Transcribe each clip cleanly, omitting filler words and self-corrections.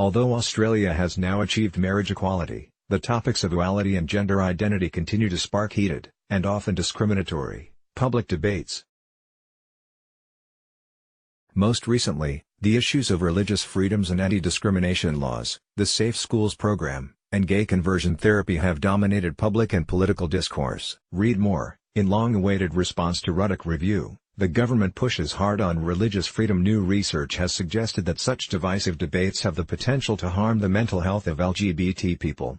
Although Australia has now achieved marriage equality, the topics of uality and gender identity continue to spark heated, and often discriminatory, public debates. Most recently, the issues of religious freedoms and anti-discrimination laws, the Safe Schools program, and gay conversion therapy have dominated public and political discourse. Read more. In long-awaited response to Ruddock Review, the government pushes hard on religious freedom. New research has suggested that such divisive debates have the potential to harm the mental health of LGBT people.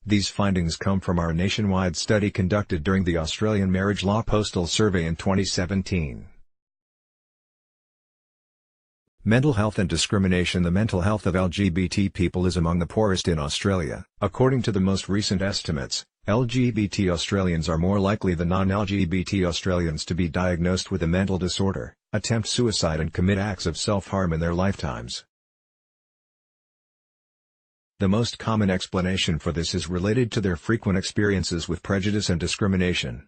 These findings come from our nationwide study conducted during the Australian Marriage Law Postal Survey in 2017. Mental health and discrimination. The mental health of LGBT people is among the poorest in Australia. According to the most recent estimates, LGBT Australians are more likely than non-LGBT Australians to be diagnosed with a mental disorder, attempt suicide and commit acts of self-harm in their lifetimes. The most common explanation for this is related to their frequent experiences with prejudice and discrimination.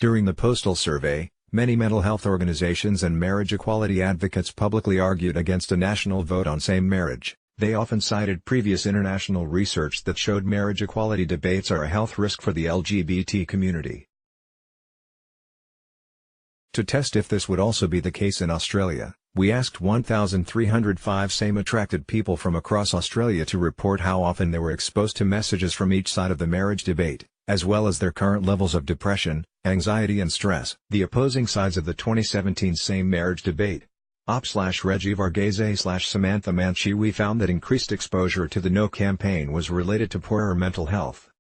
During the postal survey, many mental health organizations and marriage equality advocates publicly argued against a national vote on same marriage. They often cited previous international research that showed marriage equality debates are a health risk for the LGBT community. To test if this would also be the case in Australia, we asked 1,305 same-attracted people from across Australia to report how often they were exposed to messages from each side of the marriage debate, as well as their current levels of depression, anxiety and stress. The opposing sides of the 2017 same-marriage debate. Op/Reggie Varghese/Samantha Manchi. We found that increased exposure to the No campaign was related to poorer mental health.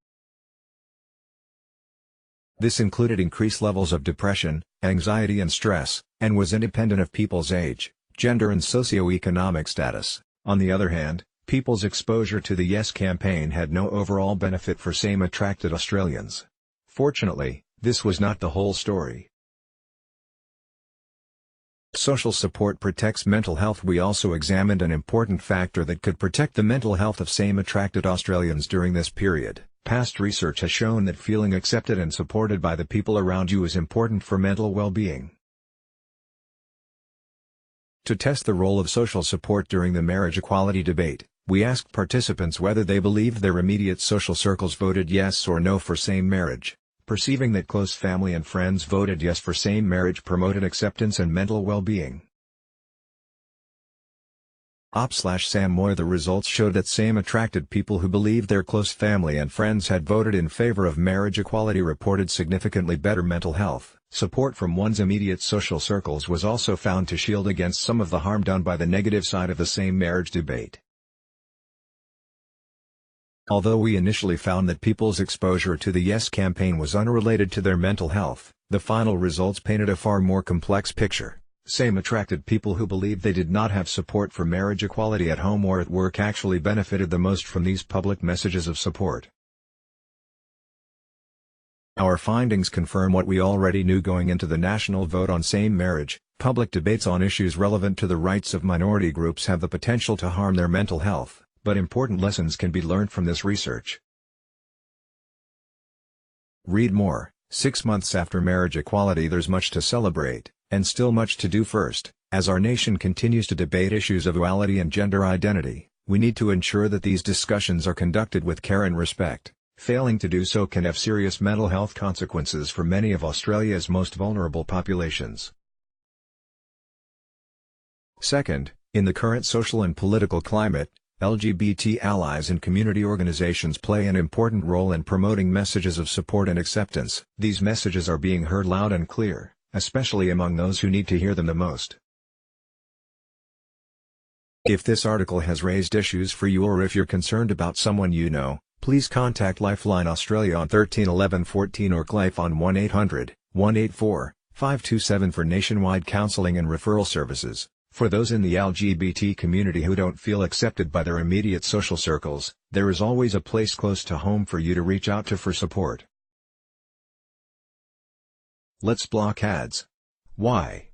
This included increased levels of depression, anxiety and stress, and was independent of people's age, gender and socioeconomic status. On the other hand, people's exposure to the Yes campaign had no overall benefit for same-attracted Australians. Fortunately, this was not the whole story. Social support protects mental health. We also examined an important factor that could protect the mental health of same-attracted Australians during this period. Past research has shown that feeling accepted and supported by the people around you is important for mental well-being. To test the role of social support during the marriage equality debate, we asked participants whether they believed their immediate social circles voted yes or no for same marriage. Perceiving that close family and friends voted yes for same marriage promoted acceptance and mental well-being. Op/Sam Moy. The results showed that same-attracted people who believed their close family and friends had voted in favor of marriage equality reported significantly better mental health. Support from one's immediate social circles was also found to shield against some of the harm done by the negative side of the same-marriage debate. Although we initially found that people's exposure to the Yes campaign was unrelated to their mental health, the final results painted a far more complex picture. Same-attracted people who believed they did not have support for marriage equality at home or at work actually benefited the most from these public messages of support. Our findings confirm what we already knew going into the national vote on same marriage. Public debates on issues relevant to the rights of minority groups have the potential to harm their mental health. But important lessons can be learned from this research. Read more. 6 months after marriage equality, there's much to celebrate, and still much to do. First, as our nation continues to debate issues of equality and gender identity, we need to ensure that these discussions are conducted with care and respect. Failing to do so can have serious mental health consequences for many of Australia's most vulnerable populations. Second, in the current social and political climate, LGBT allies and community organizations play an important role in promoting messages of support and acceptance. These messages are being heard loud and clear, especially among those who need to hear them the most. If this article has raised issues for you or if you're concerned about someone you know, please contact Lifeline Australia on 13 11 14 or CLIFE on 1-800-184-527 for nationwide counseling and referral services. For those in the LGBT community who don't feel accepted by their immediate social circles, there is always a place close to home for you to reach out to for support. Let's block ads. Why?